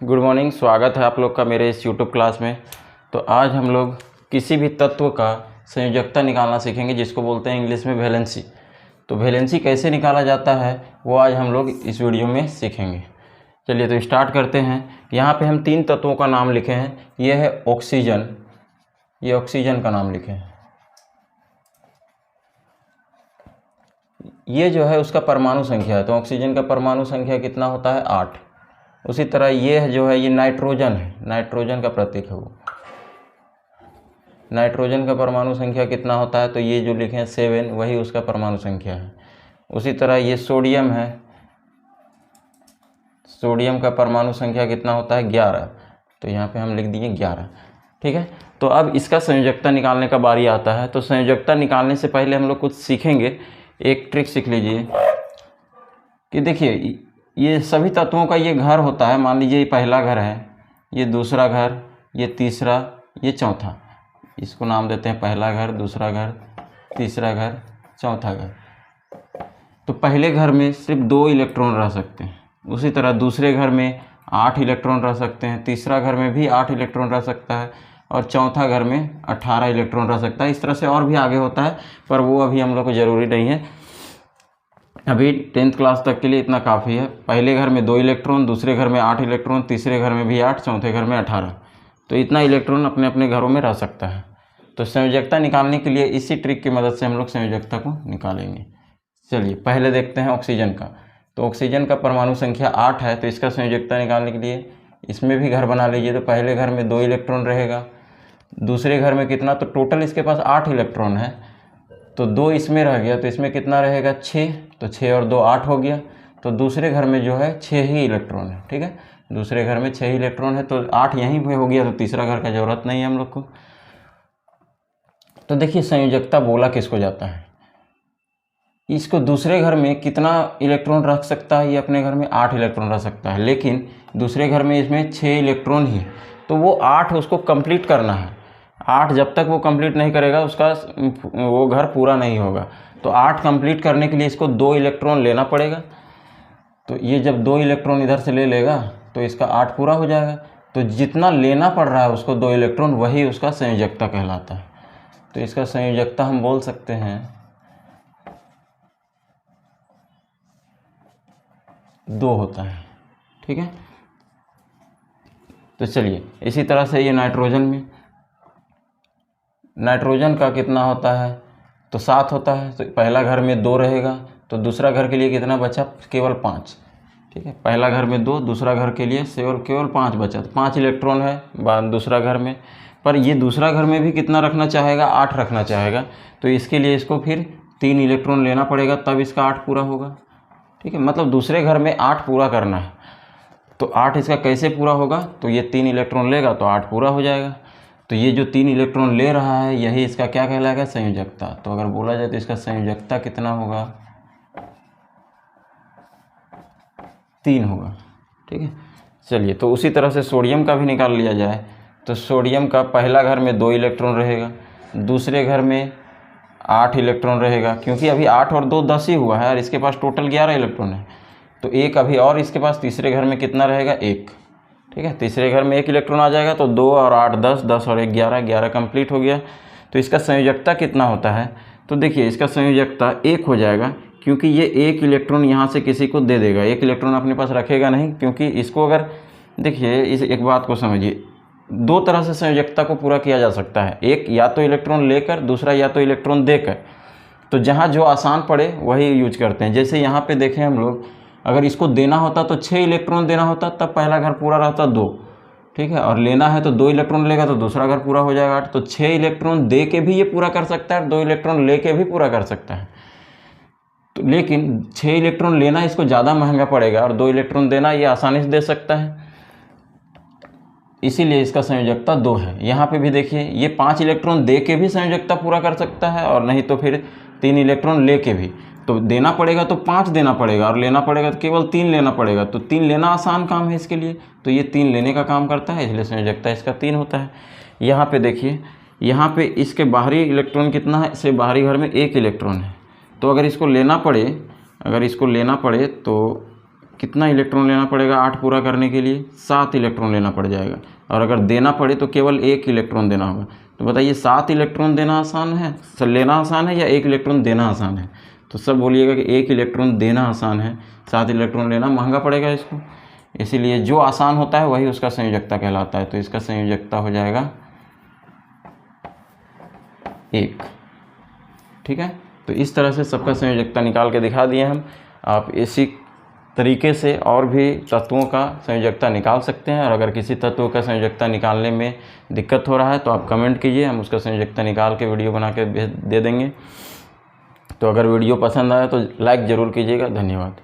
Good morning. स्वागत है आप लोग का मेरे इस यूट्यूब क्लास में। तो आज हम लोग किसी भी तत्व का संयोजकता निकालना सीखेंगे, जिसको बोलते हैं इंग्लिश में वैलेंसी। तो वैलेंसी कैसे निकाला जाता है वो आज हम लोग इस वीडियो में सीखेंगे। चलिए तो स्टार्ट करते हैं। यहाँ पे हम 3 तत्वों का नाम लिखे हैं। ये है ऑक्सीजन, ये ऑक्सीजन का नाम लिखे हैं। ये जो है उसका परमाणु संख्या है, तो ऑक्सीजन का परमाणु संख्या कितना होता है 8। उसी तरह ये जो है ये नाइट्रोजन है, नाइट्रोजन का प्रतीक है वो। नाइट्रोजन का परमाणु संख्या कितना होता है, तो ये जो लिखे हैं 7, वही उसका परमाणु संख्या है। उसी तरह ये सोडियम है, सोडियम का परमाणु संख्या कितना होता है 11, तो यहाँ पे हम लिख दिए 11। ठीक है, तो अब इसका संयोजकता निकालने का बारी आता है। तो संयोजकता निकालने से पहले हम लोग कुछ सीखेंगे। एक ट्रिक सीख लीजिए कि देखिए ये सभी तत्वों का ये घर होता है। मान लीजिए ये पहला घर है, ये दूसरा घर, ये तीसरा, ये चौथा। इसको नाम देते हैं पहला घर, दूसरा घर, तीसरा घर, चौथा घर। तो पहले घर में सिर्फ 2 इलेक्ट्रॉन रह सकते हैं। उसी तरह दूसरे घर में 8 इलेक्ट्रॉन रह सकते हैं, तीसरा घर में भी 8 इलेक्ट्रॉन रह सकता है, और चौथा घर में 18 इलेक्ट्रॉन रह सकता है। इस तरह से और भी आगे होता है, पर वो अभी हम लोग को ज़रूरी नहीं है। अभी 10th क्लास तक के लिए इतना काफ़ी है। पहले घर में 2 इलेक्ट्रॉन, दूसरे घर में 8 इलेक्ट्रॉन, तीसरे घर में भी 8, चौथे घर में 18। तो इतना इलेक्ट्रॉन अपने अपने घरों में रह सकता है। तो संयोजकता निकालने के लिए इसी ट्रिक की मदद से हम लोग संयोजकता को निकालेंगे। चलिए पहले देखते हैं ऑक्सीजन का। तो ऑक्सीजन का परमाणु संख्या 8 है, तो इसका संयोजकता निकालने के लिए इसमें भी घर बना लीजिए। तो पहले घर में 2 इलेक्ट्रॉन रहेगा, दूसरे घर में कितना, तो टोटल इसके पास 8 इलेक्ट्रॉन है, तो 2 इसमें रह गया, तो इसमें कितना रहेगा 6, तो 6 और 2 8 हो गया। तो दूसरे घर में जो है 6 ही इलेक्ट्रॉन है। ठीक है, दूसरे घर में 6 इलेक्ट्रॉन है, तो 8 यहीं पे हो गया, तो तीसरा घर का ज़रूरत नहीं है हम लोग को। तो देखिए संयोजकता बोला किसको जाता है, इसको दूसरे घर में कितना इलेक्ट्रॉन रख सकता है, ये अपने घर में 8 इलेक्ट्रॉन रख सकता है, लेकिन दूसरे घर में इसमें 6 इलेक्ट्रॉन ही है, तो वो 8 उसको कंप्लीट करना है। 8 जब तक वो कंप्लीट नहीं करेगा उसका वो घर पूरा नहीं होगा। तो 8 कंप्लीट करने के लिए इसको 2 इलेक्ट्रॉन लेना पड़ेगा। तो ये जब 2 इलेक्ट्रॉन इधर से ले लेगा तो इसका 8 पूरा हो जाएगा। तो जितना लेना पड़ रहा है उसको 2 इलेक्ट्रॉन, वही उसका संयोजकता कहलाता है। तो इसका संयोजकता हम बोल सकते हैं 2 होता है। ठीक है, तो चलिए इसी तरह से ये नाइट्रोजन में, नाइट्रोजन का कितना होता है, तो 7 होता है। तो पहला घर में 2 रहेगा, तो दूसरा घर के लिए कितना बचा, केवल 5। ठीक है, पहला घर में 2, दूसरा घर के लिए केवल 5 बचा, तो 5 इलेक्ट्रॉन है दूसरा घर में। पर ये दूसरा घर में भी कितना रखना चाहेगा, 8 रखना चाहेगा, तो इसके लिए इसको फिर 3 इलेक्ट्रॉन लेना पड़ेगा, तब इसका 8 पूरा होगा। ठीक है, मतलब दूसरे घर में 8 पूरा करना है। तो 8 इसका कैसे पूरा होगा, तो ये 3 इलेक्ट्रॉन लेगा तो 8 पूरा हो जाएगा। तो ये जो 3 इलेक्ट्रॉन ले रहा है यही इसका क्या कहलाएगा, संयोजकता। तो अगर बोला जाए तो इसका संयोजकता कितना होगा, 3 होगा। ठीक है, चलिए तो उसी तरह से सोडियम का भी निकाल लिया जाए। तो सोडियम का पहला घर में 2 इलेक्ट्रॉन रहेगा, दूसरे घर में 8 इलेक्ट्रॉन रहेगा, क्योंकि अभी 8 और 2 10 ही हुआ है और इसके पास टोटल 11 इलेक्ट्रॉन है। तो 1 अभी और इसके पास तीसरे घर में कितना रहेगा, 1। ठीक है, तीसरे घर में 1 इलेक्ट्रॉन आ जाएगा, तो 2 और 8 10, 10 और 1 11, 11 कंप्लीट हो गया। तो इसका संयोजकता कितना होता है, तो देखिए इसका संयोजकता 1 हो जाएगा, क्योंकि ये 1 इलेक्ट्रॉन यहाँ से किसी को दे देगा। 1 इलेक्ट्रॉन अपने पास रखेगा नहीं, क्योंकि इसको अगर देखिए इस एक बात को समझिए, 2 तरह से संयोजकता को पूरा किया जा सकता है। एक या तो इलेक्ट्रॉन लेकर, दूसरा या तो इलेक्ट्रॉन देकर। तो जहाँ जो आसान पड़े वही यूज करते हैं। जैसे यहाँ पे देखें हम लोग, अगर इसको देना होता तो 6 इलेक्ट्रॉन देना होता, तब पहला घर पूरा रहता 2। ठीक है, और लेना है तो 2 इलेक्ट्रॉन लेगा तो दूसरा घर पूरा हो जाएगा 8। तो 6 इलेक्ट्रॉन दे के भी ये पूरा कर सकता है, 2 इलेक्ट्रॉन ले के भी पूरा कर सकता है। तो लेकिन 6 इलेक्ट्रॉन लेना इसको ज़्यादा महंगा पड़ेगा, और 2 इलेक्ट्रॉन देना ये आसानी से दे सकता है, इसीलिए इसका संयोजकता 2 है। यहाँ पे भी देखिए ये 5 इलेक्ट्रॉन दे के भी संयोजकता पूरा कर सकता है, और नहीं तो फिर 3 इलेक्ट्रॉन ले के भी। तो देना पड़ेगा तो 5 देना पड़ेगा, और लेना पड़ेगा तो केवल 3 लेना पड़ेगा। तो 3 लेना आसान काम है इसके लिए, तो ये 3 लेने का काम करता है, इसलिए संयोजकता इसका 3 होता है। यहाँ पे देखिए, यहाँ पे इसके बाहरी इलेक्ट्रॉन कितना है, इससे बाहरी घर में 1 इलेक्ट्रॉन है। तो अगर इसको लेना पड़े तो कितना इलेक्ट्रॉन लेना पड़ेगा 8 पूरा करने के लिए? 7 इलेक्ट्रॉन लेना पड़ जाएगा। और अगर देना पड़े तो केवल 1 इलेक्ट्रॉन देना होगा। तो बताइए 7 इलेक्ट्रॉन देना आसान है, लेना आसान है या 1 इलेक्ट्रॉन देना आसान है? तो सब बोलिएगा कि 1 इलेक्ट्रॉन देना आसान है, 7 इलेक्ट्रॉन लेना महंगा पड़ेगा इसको। इसीलिए जो आसान होता है वही उसका संयोजकता कहलाता है। तो इसका संयोजकता हो जाएगा 1। ठीक है, तो इस तरह से सबका संयोजकता निकाल के दिखा दिए हम। आप इसी तरीके से और भी तत्वों का संयोजकता निकाल सकते हैं। और अगर किसी तत्व का संयोजकता निकालने में दिक्कत हो रहा है तो आप कमेंट कीजिए, हम उसका संयोजकता निकाल के वीडियो बना के दे देंगे। तो अगर वीडियो पसंद आया तो लाइक ज़रूर कीजिएगा। धन्यवाद।